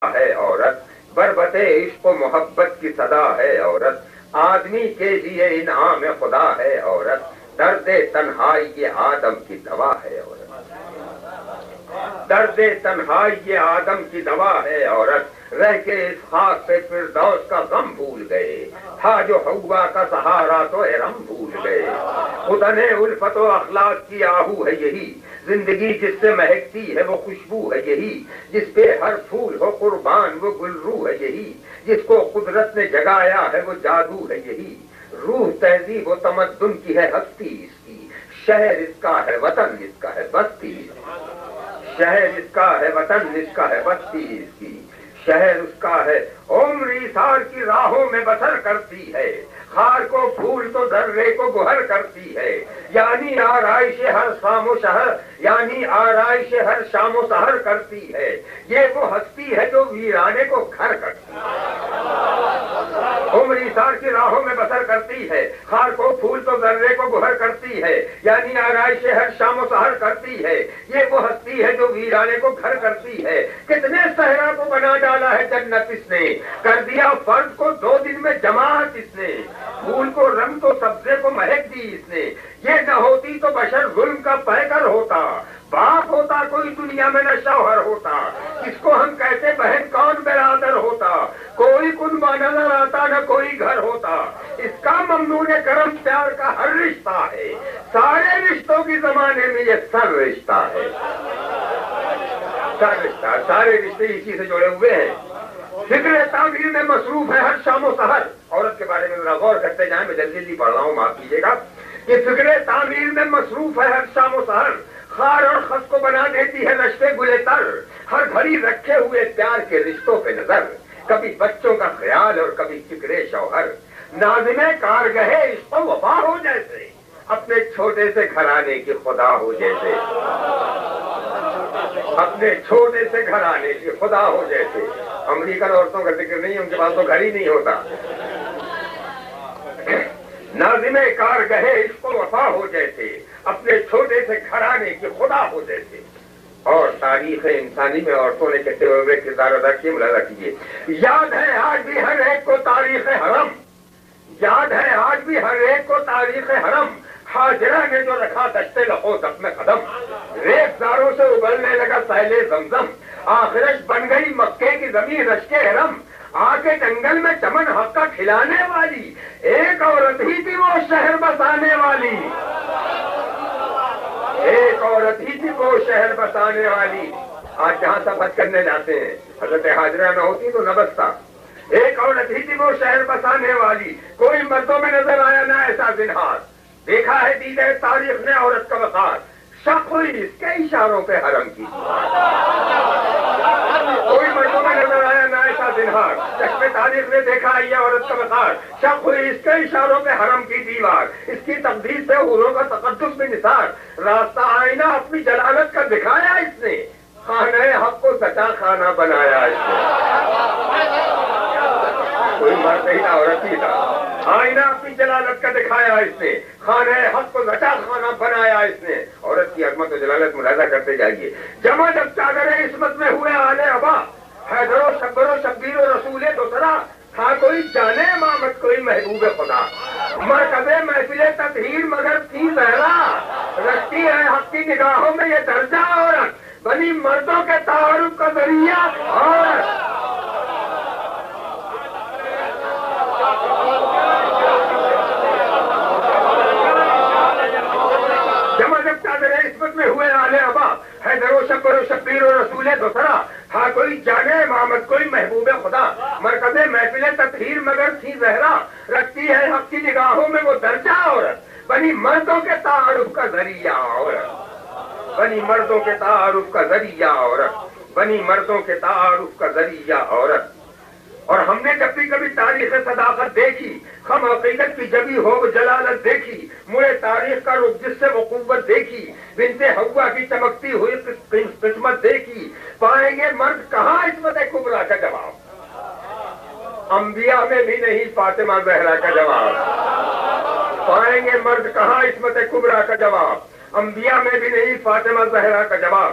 ہے عورت، بربط عشق و محبت کی صدا ہے عورت، آدمی کے لیے انعام خدا ہے عورت، درد تنہائی یہ آدم کی دوا ہے عورت، درد تنہائی یہ آدم کی دوا ہے عورت، رہ کے اس خاک پہ فردوس کا غم بھول گئے، تھا جو حوا کا سہارا تو ارم بھول گئے، خدا نے الفت و اخلاق کی آہو ہے یہی، زندگی جس سے مہکتی ہے وہ خوشبو ہے یہی، جس پہ ہر پھول ہو قربان وہ گلرو ہے یہی، جس کو قدرت نے جگایا ہے وہ جادو ہے یہی، روح تہذیب و تمدن کی ہے ہستی اس کی، شہر اس کا ہے وطن اس کا ہے بستی، شہر اس کا ہے وطن اس کا ہے بستی اس کی، شہر اس کا ہے عمر ایثار کی راہوں میں بسر کرتی ہے، خار کو پھول تو درے کو گوہر کرتی ہے، یعنی آرائش ہر شام و شہر، یعنی آرائش ہر شام و سحر کرتی ہے، یہ وہ ہستی ہے جو ویرانے کو گھر کرتی ہے، عمر ایثار کی راہوں میں بسر کرتی ہے، خار کو پھول تو درے کو گوہر کرتی ہے، یعنی آرائش ہر شام و سحر کرتی ہے، یہ وہ ہستی ہے جو ویرانے کو گھر کرتی ہے، کتنے صحرا کو بنا ڈالا ہے جنت اس نے، کر دیا فرد کو 2 دن میں جماعت اس نے، پھول کو رنگ تو سبزے کو مہک دی اس نے، یہ نہ ہوتی تو بشر ظلم کا پیکر ہوتا، باپ ہوتا کوئی دنیا میں نہ شوہر ہوتا، کس کو ہم کہتے بہن کون برادر ہوتا، کوئی کنبہ نظر آتا نہ کوئی گھر ہوتا، اس کا ممنون کرم پیار کا ہر رشتہ ہے، سارے رشتوں کی زمانے میں یہ سر رشتہ ہے، سر رشتہ، سارے رشتے اسی سے جڑے ہوئے ہیں، فکر تعمیر میں مصروف ہے ہر شام و سحر، عورت کے بارے میں ذرا غور کرتے جائیں، میں جلدی جلدی پڑھ رہا ہوں معاف کیجیے گا، کہ فکر تعمیر میں مصروف ہے ہر شام و سحر، خار اور خس کو بنا دیتی ہے رشتے گلے تر، ہر گھڑی رکھے ہوئے پیار کے رشتوں پہ نظر، کبھی بچوں کا خیال اور کبھی فکر شوہر، ناظم کارگہ عشق و وفا ہو جیسے، اپنے چھوٹے سے گھرانے کی خدا ہو جیسے، اپنے چھوٹے سے گھرانے کی خدا ہو جیسے، امریکن عورتوں کا ذکر نہیں، ان کے پاس تو گھر ہی نہیں ہوتا، ناظم کارگہ عشق و وفا ہو جیسے، اپنے چھوٹے سے گھرانے کی خدا ہو جیسے، اور تاریخ انسانی میں عورتوں نے کہتے ہوئے کردار ادا کیے، ملاحظہ کیجیے، یاد ہے آج بھی ہر ایک کو تاریخ حرم، یاد ہے آج بھی ہر ایک کو تاریخ حرم، حاجرہ نے جو رکھا دشتے لحوظ میں قدم، ریت زاروں سے ابلنے لگا سیل زمزم، آخرش بن گئی مکے کی زمین رشک حرم، آ کے جنگل میں چمن حق کا کھلانے والی ایک عورت ہی تھی وہ شہر بسانے والی، ایک عورت ہی تھی وہ شہر بسانے والی، آج جہاں سب حج کرنے جاتے ہیں حضرت حاجرہ نہ ہوتی تو نہ بستا، ایک عورت ہی تھی وہ شہر بسانے والی، کوئی مردوں میں نظر آیا نہ ایسا زنہار، دیکھا ہے دیدہ تاریخ نے عورت کا وقار، شک ہوئی اس کے اشاروں پہ حرم کی، کوئی مردوں میں نظر آیا نہ ایسا زنہار، چشم تاریخ نے دیکھا ہے یہ عورت کا وقار، شک ہوئی اس کے اشاروں پہ حرم کی دیوار، اس کی تقدیر سے حوروں کا تقدس بھی نثار، راستہ آئینہ اپنی جلالت کا دکھایا اس نے، خانہ حق کو سچا خانہ بنایا اس نے، کوئی مرد ہی نہ عورت ہی تھا، آئینہ اپنی جلالت کا دکھایا اس نے، خانہ حق کو سچا خانہ بنایا اس نے، عورت کی عظمت و جلالت ملاحظہ کرتے جائیے، جمع جب چادر عصمت میں ہوئے آل ابا، حیدر و شبر و شبیر و رسول دوسرا، تھا کوئی جانے امامت کوئی محبوب خدا، مرکز محفل تطہیر مگر تھی زہرا، رکھتی ہے حق کی نگاہوں میں یہ درجہ عورت، بنی مردوں کے تعارف کا ذریعہ عورت، جمع جب چادر عصمت میں ہوئے آل ابا، حیدر و شبر و شبیر و رسول دوسرا، تھا کوئی جانے امامت کوئی محبوب خدا، مرکز محفل تطہیر مگر تھی زہرا، رکھتی ہے حق کی نگاہوں میں وہ درجہ عورت، بنی مردوں کے تعارف کا ذریعہ عورت، بنی مردوں کے تعارف کا ذریعہ عورت، بنی مردوں کے تعارف کا ذریعہ عورت، اور ہم نے جب بھی کبھی تاریخ صداقت دیکھی، ہم حقیقت کی جبی ہو جلالت دیکھی، مڑے تاریخ کا رخ جس سے وہ قوت دیکھی، بنت حوا کی چمکتی ہوئی قسمت دیکھی، پائیں گے مرد کہاں عصمت کبریٰ کا جواب، انبیاء میں بھی نہیں فاطمہ زہرا کا جواب، پائیں گے مرد کہاں عصمت کبریٰ کا جواب، انبیاء میں بھی نہیں فاطمہ زہرا کا جواب،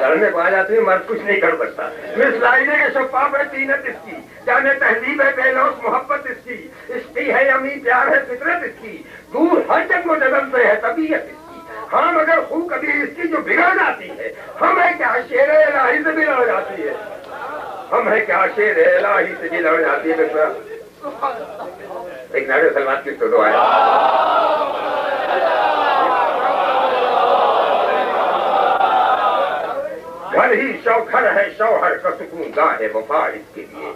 لڑنے کو آ جاتی ہے، مرد کچھ نہیں کر سکتا. مسلائنے کے شفاف ہے تینت اس کی، جانے تہذیب ہے بے لوث محبت اس کی، عشقی ہے امی پیار ہے فطرت اس کی، دور ہر جنگ و جدل سے ہے طبیعت اس کی. ہاں مگر خون کبھی اس کی جو بگڑ جاتی ہے، ہم ہے کیا شیر الہی سے بھی لڑ جاتی ہے، ہم ہے کیا شیر الہی سے بھی لڑ جاتی ہے. ایک نعرہ سلمان کی تو دعا ہے. گھر ہی گھر ہے شوہر کا سکون گاہ ہے وفا اس کے لیے،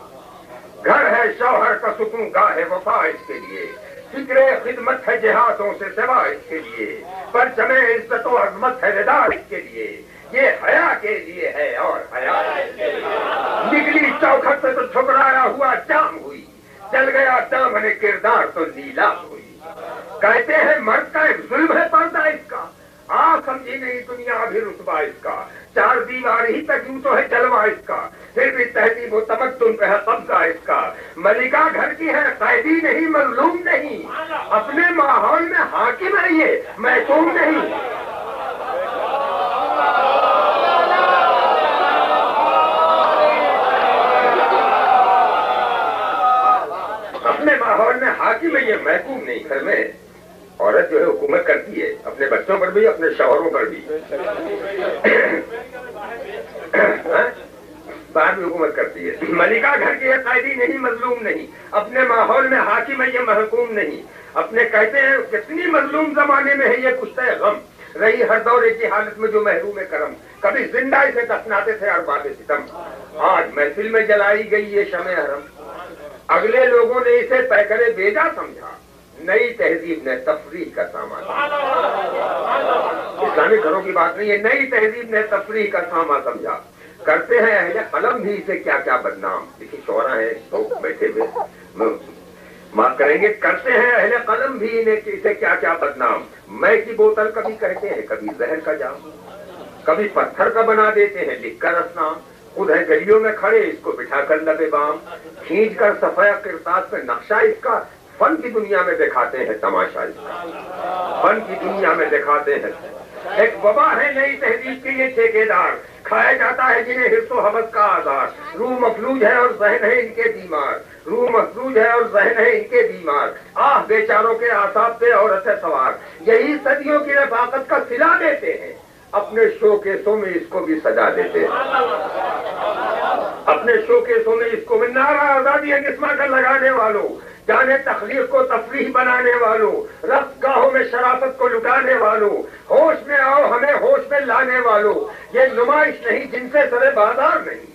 گھر ہے شوہر کا سکون گاہ ہے وفا اس کے لیے، فکر خدمت ہے جہاتوں سے سوا اس کے لیے، پرچم عزت و عظمت ہے ردا اس کے لیے، یہ حیا کے لیے ہے اور حیا نکلی چوکھٹ سے تو ٹھکرایا ہوا جام ہوئی، چل گیا دامن کردار تو نیلام ہوئی. کہتے ہیں مرد کا ایک ظلم ہے پردہ اس کا، آپ سمجھی نہیں دنیا بھی رتبہ اس کا، چار دیوار ہی تک یوں تو ہے جلوہ اس کا، پھر بھی تہذیب و تمدن پہ ہے قبضہ اس کا. ملکہ گھر کی ہے قیدی نہیں مظلوم نہیں، اپنے ماحول میں حاکم ہے یہ محکوم نہیں. اپنے ماحول میں حاکم ہے یہ محکوم نہیں. گھر میں عورت جو ہے حکومت کرتی ہے اپنے بچوں پر بھی اپنے شوہروں پر بھی، باہر بھی حکومت کرتی ہے. ملکہ گھر کی ہے قیدی نہیں مظلوم نہیں، اپنے ماحول میں حاکم ہے یہ محکوم نہیں. اپنے کہتے ہیں کتنی مظلوم زمانے میں ہے یہ کشتہ غم، رہی ہر دورے کی حالت میں جو محروم کرم، کبھی زندہ اسے دفناتے تھے ارباب ستم، آج محفل میں جلائی گئی یہ شمع حرم. اگلے لوگوں نے اسے پیکرے بیجا سمجھا، نئی تہذیب نے تفریح کا سامان. اسلامک گھروں کی بات نہیں ہے، نئی تہذیب نے تفریح کا سامان سمجھا. کرتے ہیں اہل قلم بھی اسے کیا کیا بدنام. دیکھیے شعرا ہیں لوگ بیٹھے ہوئے معاف کریں گے، کرتے ہیں اہل قلم بھی اسے کیا کیا بدنام. میں کی بوتل کبھی کہتے ہیں کبھی زہر کا جام، کبھی پتھر کا بنا دیتے ہیں لکھ کر اسنام. خود ہے گلیوں میں کھڑے اس کو بٹھا کر لبے بام، کھینچ کر صفحہ کرتاس پہ نقشہ اس کا، فن کی دنیا میں دکھاتے ہیں تماشا اس کا، فن کی دنیا میں دکھاتے ہیں. ایک وبا ہے نئی تہذیب کے یہ ٹھیکیدار، کھایا جاتا ہے جنہیں حرص و حوث کا آزار. روح مفلوج ہے اور ذہن ہے ان کے بیمار، روح مفلوج ہے اور ذہن ہے ان کے بیمار. آہ بیچاروں کے اعصاب پہ عورت ہے سوار، یہی صدیوں کی رفاقت کا صلہ دیتے ہیں، اپنے شو کیسوں میں اس کو بھی سجا دیتے ہیں، اپنے شو کیسوں میں اس کو بھی. نعرہ آزادی ہے جسمہ کر لگانے والوں، جانے تخلیق کو تفریح بنانے والوں، رقص گاہوں میں شرافت کو لٹانے والوں، ہوش میں آؤ ہمیں ہوش میں لانے والوں. یہ نمائش نہیں جن سے سرے بازار نہیں،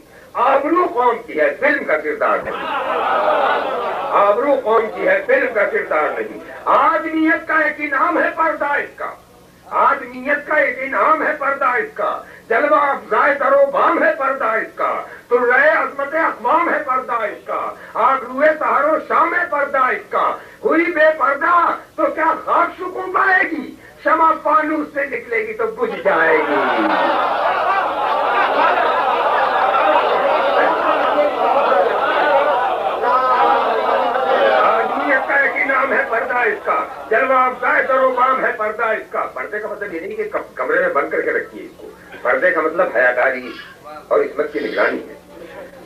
آبرو قوم کی ہے فلم کا کردار نہیں، آبرو قوم کی ہے فلم کا کردار نہیں. آدمیت کا ایک انعام ہے پردہ اس کا، آدمیت کا ایک انعام ہے پردہ اس کا، جلوہ افزائے در و بام ہے پردہ اس کا، ترائے عظمت اقوام ہے پردہ اس کا، آگ روئے سحر و شام ہے پردہ اس کا. ہوئی بے پردہ تو کیا خاک سکون پائے گی، شمع فانوس سے نکلے گی تو بجھ جائے گی. آدمیت کا ایک انعام ہے پردہ اس کا، جلوہ افزائے در و بام ہے پردہ اس کا. پردے کا مطلب یہ نہیں کہ کمرے میں بند کر کے رکھیے اس کو، پردے کا مطلب حیاداری اور عصمت کی نگرانی ہے.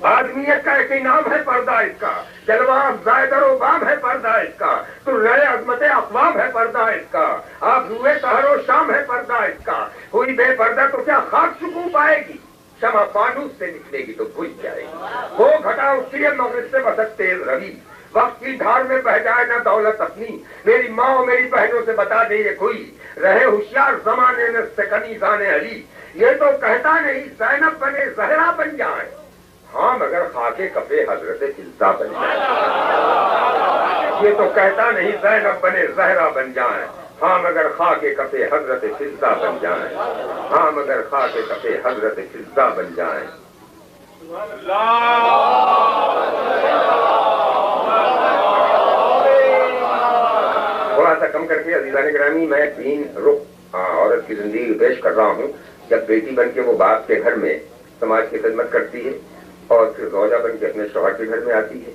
آدمیت کا ایک انعام ہے پردہ اس کا، جلوہ افزائے در و بام ہے پردہ اس کا، ترائے عظمت اقوام ہے پردہ اس کا، آپ روئے سحر و شام ہے پردہ اس کا. ہوئی بے پردہ تو کیا خاک سکون پائے گی، شمع فانوس سے نکلے گی تو بجھ جائے گی. وہ گھٹا اٹھتی ہے مغرب سے بسک تیز روی، وقت کی دھار میں بہ جائے نہ دولت اپنی. میری ماں اور میری بہنوں سے بتا دے یہ کوئی، رہے ہوشیار زمانے میں سکنی زان علی. یہ تو کہتا نہیں زینب بنے زہرا بن جائیں، ہاں مگر خاکے کفے حضرت فضا بن جائیں. یہ تو کہتا نہیں زینب بنے زہرا بن جائیں، ہاں مگر خاکے کفے حضرت فضا بن جائیں، ہاں مگر خاکے کفے حضرت فضا بن جائیں. تھوڑا سا کم کر کے عزیزان گرامی میں 3 رخ عورت کی زندگی پیش کر رہا ہوں. جب بیٹی بن کے وہ باپ کے گھر میں سماج کی خدمت کرتی ہے، اور پھر زوجہ بن کے اپنے شوہر کے گھر میں آتی ہے،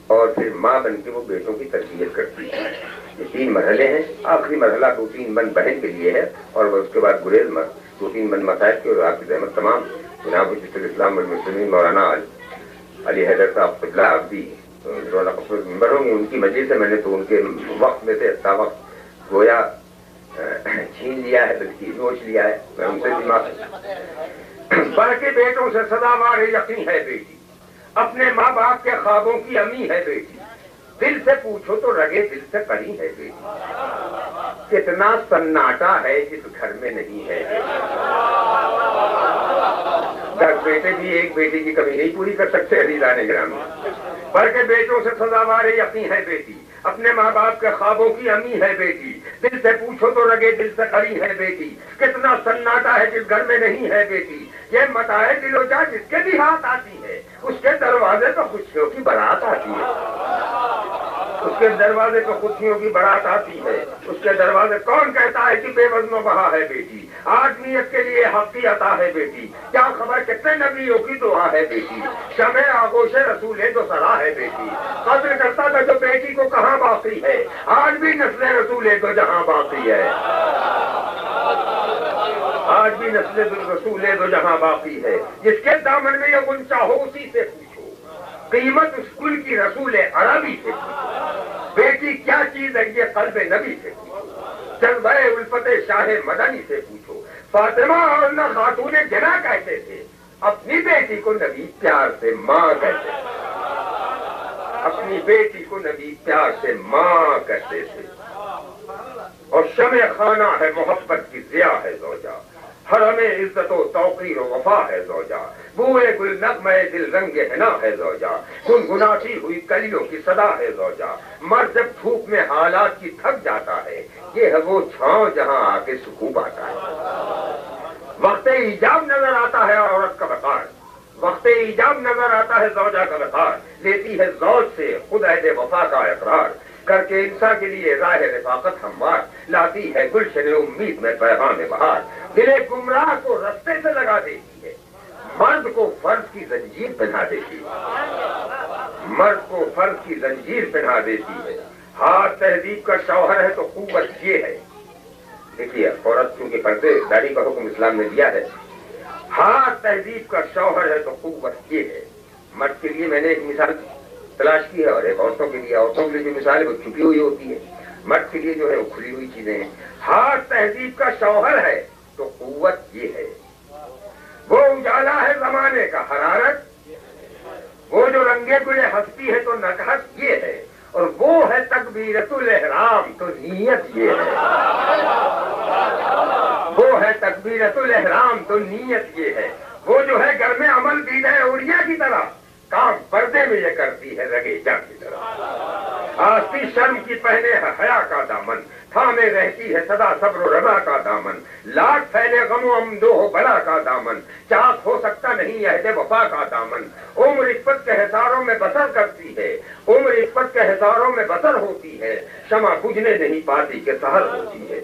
اور پھر ماں بن کے وہ بیٹوں کی تربیت کرتی ہے. یہ 3 مرحلے ہیں. آخری مرحلہ 2-3 بہن کے لیے ہے، اور اس کے بعد گریز 2-3 بند مسائل کے اور آپ کی زحمت تمام جناب شیخ الاسلام والمسلمین مولانا علی حیدر صاحب قبلہ عبدی ممبر ہوں گے، ان کی مجلس سے میں نے تو ان کے وقت میں سے اچھا وقت گویا چھین لیا ہے، بلکہ نوچ لیا ہے، میں ان سے بھی معافی۔ بڑھ کے بیٹوں سے سزاوار یقین ہے بیٹی، اپنے ماں باپ کے خوابوں کی امی ہے بیٹی، دل سے پوچھو تو رگے دل سے پری ہے بیٹی، کتنا سناٹا ہے جس گھر میں نہیں ہے بیٹی، 10 بیٹے بھی ایک بیٹی کی کمی نہیں پوری کر سکتے عزیزان گرامی۔ بڑھ کے بیٹوں سے سزاوار یقین ہے بیٹی، اپنے ماں باپ کے خوابوں کی امی ہے بیٹی، دل سے پوچھو تو رگے دل سے کری ہے بیٹی، کتنا سناٹا ہے جس گھر میں نہیں ہے بیٹی، یہ متاع دل و جان جس کے بھی ہاتھ آتی ہے، اس کے دروازے پہ خوشیوں کی بارات آتی ہے، اس کے دروازے پہ خوشیوں کی بارات آتی ہے، اس کے دروازے کون کہتا ہے کہ بے وزن و بہا ہے بیٹی، آدمیت کے لیے حق کی عطا ہے بیٹی، کیا خبر کتنے نبیوں کی دعا ہے بیٹی، شمع آغوش رسول دو سرا ہے بیٹی، قدر کرتا تھا جو بیٹی کو کہاں باقی ہے، آج بھی نسل رسول دو جہاں باقی ہے، آج بھی نسل رسول دو جہاں باقی ہے، جس کے دامن میں یہ غنچہ ہو اسی سے پوچھو، قیمت اسکول کی رسول عربی سے پوچھو، بیٹی کیا چیز ہے یہ قلب نبی سے پوچھو، جذبہ الفت شاہ مدنی سے پوچھو، فاطمہ اور نہ خاتون جنا کہتے تھے، اپنی بیٹی کو نبی پیار سے ماں کہتے تھے، اپنی بیٹی کو نبی پیار سے ماں کہتے تھے، اور شمع خانہ ہے محبت کی ضیا ہے زوجہ، حرم عزت و توقیر و وفا ہے زوجہ، بوئے گل نغمہ دل رنگ حنا ہے زوجہ، گنگناتی ہوئی کلیوں کی صدا ہے زوجہ، مرد جب دھوپ میں حالات کی تھک جاتا ہے، یہ ہے وہ چھاؤں جہاں آ کے سکون پاتا ہے، وقت ایجاب نظر آتا ہے عورت کا وقار، وقت ایجاب نظر آتا ہے زوجہ کا وقار، لیتی ہے زوج سے خود عہد وفا کا اقرار، کر کے انسان کے لیے راہ رفاقت ہموار، لاتی ہے گلشن امید میں پیغام بہار، دل گمراہ کو رستے سے لگا دیتی ہے، مرد کو فرض کی زنجیر پہنا دیتی ہے، مرد کو فرض کی زنجیر پہنا دیتی ہے، ہاتھ تہذیب کا شوہر ہے تو قوت یہ ہے، دیکھیے عورت کیونکہ پردے داڑھی کا حکم اسلام نے دیا ہے، ہاتھ تہذیب کا شوہر ہے تو قوت یہ ہے، مرد کے لیے میں نے ایک مثال تلاش کی ہے اور ایک عورتوں کے لیے جو مثال ہے وہ چھپی ہوئی ہوتی ہے، مرد کے لیے جو ہے وہ کھلی ہوئی چیزیں ہیں، ہاتھ تہذیب کا شوہر ہے تو قوت یہ ہے، وہ اجالا ہے زمانے کا حرارت، وہ جو رنگے گلے ہستی ہے تو نکہت یہ ہے، اور وہ ہے تکبیرۃ الاحرام تو نیت یہ ہے، وہ ہے تکبیرۃ الاحرام تو نیت یہ ہے، وہ جو ہے گھر میں عمل دید ہے اڑیا کی طرح، کام پردے میں یہ کرتی ہے رگے جا کی طرح، آستی شرم کی پہنے ہے حیا کا دامن، تھامے رہتی ہے صدا صبر و رضا کا دامن، لاکھ پھیلے غم و امدو ہو بلا کا دامن، چاک ہو سکتا نہیں عہد وفا کا دامن، عمر عفت کے حصاروں میں بسر کرتی ہے، عمر عفت کے حصاروں میں بسر ہوتی ہے، شمع بجھنے نہیں پاتی کہ سحر ہوتی ہے،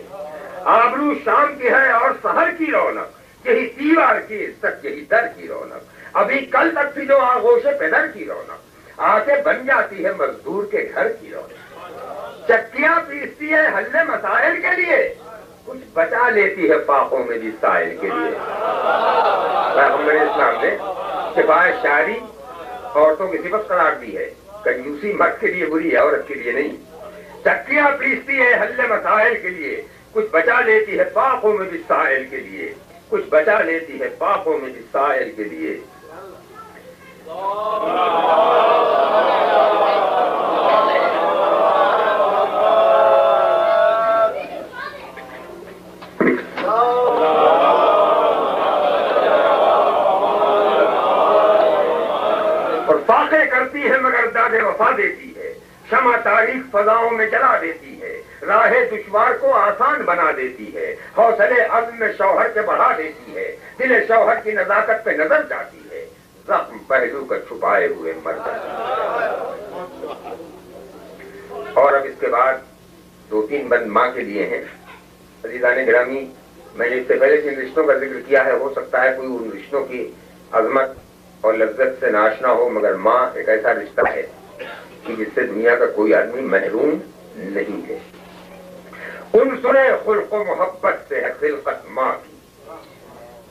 آبرو شام کی ہے اور سحر کی رونق، یہی دیوار کی عزت یہی در کی رونق، ابھی کل تک تھی جو آغوش پدر کی رونق، آ کے بن جاتی ہے مزدور کے گھر کی رونق، چکیاں پیستی ہے حل مسائل کے لیے، کچھ بچا لیتی ہے فاقوں میں بھی سائل کے لیے، پیغمبر اسلام نے شفائے شاعری عورتوں کی صفت قرار دی ہے، کنجوسی مرد کے لیے بری ہے عورت کے لیے نہیں، چکیاں پیستی ہے حل مسائل کے لیے، کچھ بچا لیتی ہے فاقوں میں بھی سائل کے لیے، کچھ بچا لیتی ہے فاقوں میں بھی سائل کے لیے، اور فاقے کرتی ہے مگر داد وفا دیتی ہے، شمع تاریخ فضاؤں میں جلا دیتی ہے، راہ دشوار کو آسان بنا دیتی ہے، حوصلے عزم میں شوہر کے بڑھا دیتی ہے، دل شوہر کی نزاکت پہ نظر جاتی ہے، زخم پہلو کا چھپائے ہوئے مر جاتی ہے۔ اور اب اس کے بعد 2-3 بند ماں کے لیے ہیں۔ عزیزان گرامی، میں نے اس سے پہلے جن رشتوں کا ذکر کیا ہے ہو سکتا ہے کوئی ان رشتوں کی عظمت اور لذت سے ناشنا ہو، مگر ماں ایک ایسا رشتہ ہے کہ جس سے دنیا کا کوئی آدمی محروم نہیں ہے۔ عنصر خلق و محبت سے ہے خلقت ماں کی،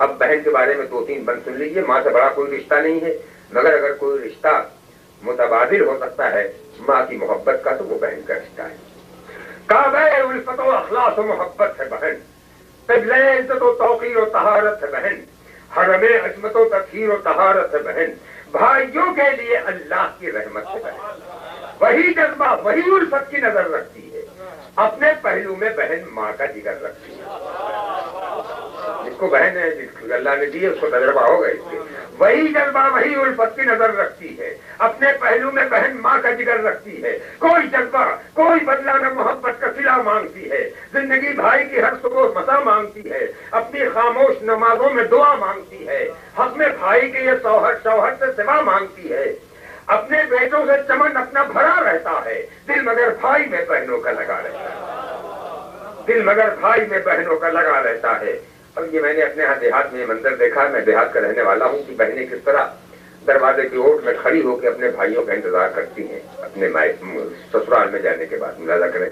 اب بہن کے بارے میں 2-3 بند سن لیجیے. ماں سے بڑا کوئی رشتہ نہیں ہے، مگر اگر کوئی رشتہ متبادل ہو سکتا ہے ماں کی محبت کا تو وہ بہن کا رشتہ ہے. کعبہ الفت و اخلاص و محبت ہے بہن، قبلہ عزت و توقیر و طہارت ہے بہن، حرم عظمت و تطہیر و طہارت ہے بہن، بھائیوں کے لیے اللہ کی رحمت ہے بہن. وہی جذبہ، وہی الفت کی نظر رکھتی ہے. اپنے پہلو میں بہن ماں کا جگر رکھتی ہے. جس کو بہن ہے، جس کو اللہ نے دی ہے، اس کو تجربہ ہوگا اس سے. وہی جذبہ، وہی الفت کی نظر رکھتی ہے. اپنے پہلو میں بہن ماں کا جگر رکھتی ہے. کوئی جذبہ، کوئی بدلہ نہ محبت کا صلہ مانگتی ہے. زندگی بھائی کی ہر صبح مسا مانگتی ہے. اپنی خاموش نمازوں میں دعا مانگتی ہے. حق میں بھائی کے یہ شوہر سے سوا مانگتی ہے. اپنے بیٹوں سے چمن اپنا بھرا رہتا ہے. دل مگر بھائی میں بہنوں کا لگا رہتا ہے. دل مگر بھائی میں بہنوں کا لگا رہتا ہے. اب یہ میں نے اپنے ہاں دیہات میں یہ منظر دیکھا. میں دیہات کا رہنے والا ہوں کہ بہنیں کس طرح دروازے کی اوٹ میں کھڑی ہو کے اپنے بھائیوں کا انتظار کرتی ہیں اپنے سسرال میں جانے کے بعد. ملاحظہ کریں،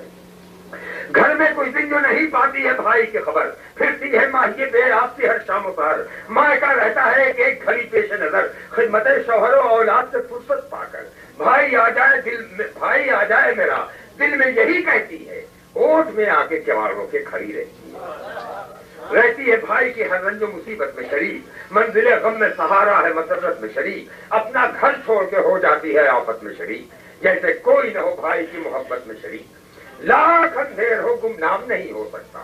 گھر میں کوئی دن جو نہیں پاتی ہے بھائی کی خبر، پھرتی ہے ماہیے بے آپ کی ہر شام و سحر. ماں کا رہتا ہے ایک گھڑی پیش نظر، خدمت شوہر و اولاد سے فرصت پا کر. بھائی آ جائے دل میں، بھائی آ جائے میرا دل میں یہی کہتی ہے. اوٹ میں آ کے کیواروں کے کھڑی رہتی ہے بھائی کی ہر رنج و مصیبت میں شریک. منزل غم میں سہارا ہے مسرت میں شریک. اپنا گھر چھوڑ کے ہو جاتی ہے آفت میں شریک. جیسے کوئی نہ ہو بھائی کی محبت میں شریک. لاکھ اندھیر ہو گمنام نہیں ہو سکتا،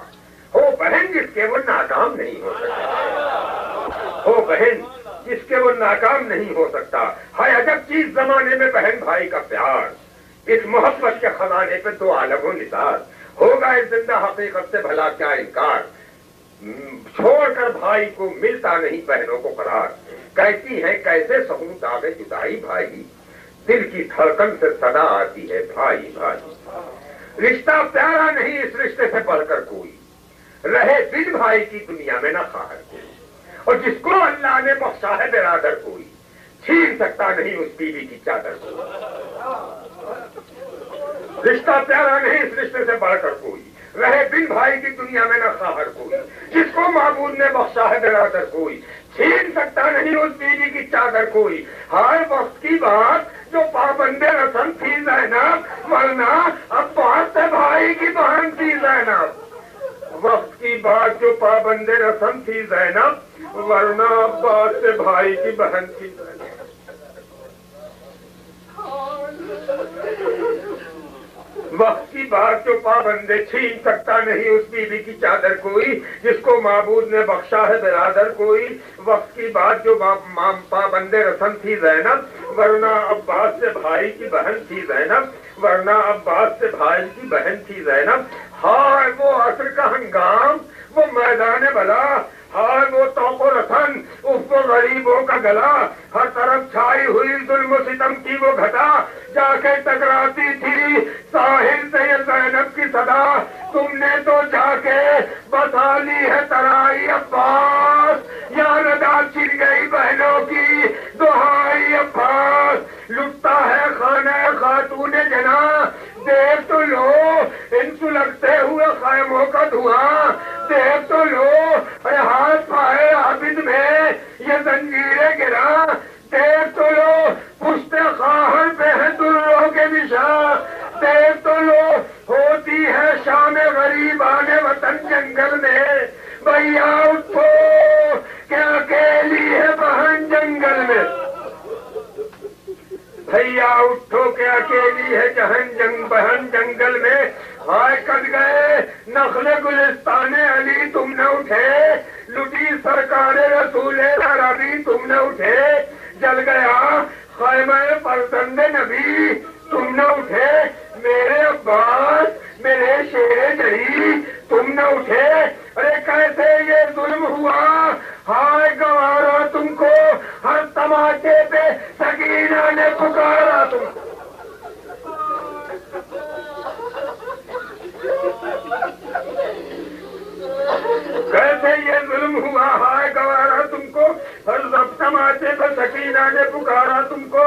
ہو بہن جس کے وہ ناکام نہیں ہو سکتا. ہو بہن جس کے وہ ناکام نہیں ہو سکتا. ہے عجب چیز زمانے میں بہن بھائی کا پیار. اس محبت کے خزانے پہ 2 عالم و نثار. ہوگا اس زندہ حقیقت سے بھلا کیا انکار. چھوڑ کر بھائی کو ملتا نہیں بہنوں کو قرار. کہتی ہے کیسے سہوں داغ جدائی بھائی، دل کی دھڑکن سے صدا آتی ہے بھائی بھائی. رشتہ پیارا نہیں اس رشتے سے بڑھ کر کوئی، رہے دل بھائی کی دنیا میں نہ خواہر کوئی. اور جس کو اللہ نے بخشا ہے برادر کوئی، چھین سکتا نہیں اس بیوی کی چادر کو. رشتہ پیارا نہیں اس رشتے سے بڑھ کر کوئی، رہے دل بھائی کی دنیا میں نہ خواہر کوئی. جس کو معبود نے بخشا ہے برادر کوئی، چھین سکتا نہیں اس بیوی کی چادر کوئی. ہائے وقت کی بات جو پابند رسم تھی زینب، ورنہ عباس سے بھائی کی بہن تھی زینب. وقت کی بات جو پابند رسم تھی زینب، ورنہ عباس سے بھائی کی بہن تھی زینب. وقت کی بات جو پابندے چھین سکتا نہیں اس بیوی کی چادر کوئی، جس کو معبود نے بخشا ہے برادر کوئی. وقت کی بات جو پابندے رسم تھی زینب، ورنہ عباس سے بھائی کی بہن تھی زینب. ورنہ عباس سے بھائی کی بہن تھی زینب. ہائے وہ عصر کا ہنگام، وہ میدان بلا، ہائے وہ توق و رسن، اس وہ غریبوں کا گلا. ہر طرف چھائی ہوئی ظلم و ستم کی وہ گھٹا، جا کے ٹکراتی تھی ساحل سے یہ زینب کی صدا. تم نے تو جا کے بسا لی ہے ترائی عباس، یا ردا چھن گئی بہنوں کی دہائی عباس. لٹتا ہے خانہ خاتون جنا، دیکھ تو لو ان سلگتے ہوئے خیموں کا دھواں. دیکھ تو لو اے ہاتھ پائے عابد میں یہ زنجیریں گرا. دیکھ تو لو پشت خواہر پہ ہے دروں کے نشاں. دیکھ تو لو ہوتی ہے شام غریبان وطن جنگل میں. بھیا اٹھو کہ اکیلی ہے بہن جنگل میں. بھیا اٹھو کہ اکیلی ہے بہن جنگل میں. ہائے کٹ گئے نخل گلستان علی تم نہ اٹھے، لٹی سرکار رسول عربی تم نہ اٹھے. جل گیا خیمہ فرزند نبی تم نہ اٹھے. میرے عباس میرے شیر جڑی تم نہ اٹھے. ارے کیسے یہ ظلم ہوا، ہائے گوارا تم کو ہر تماچے پہ سکینہ نے پکارا تم کو. کیسے یہ ظلم ہوا، ہائے گوارا تم کو ہر تماچے پہ سکینہ نے پکارا تم کو.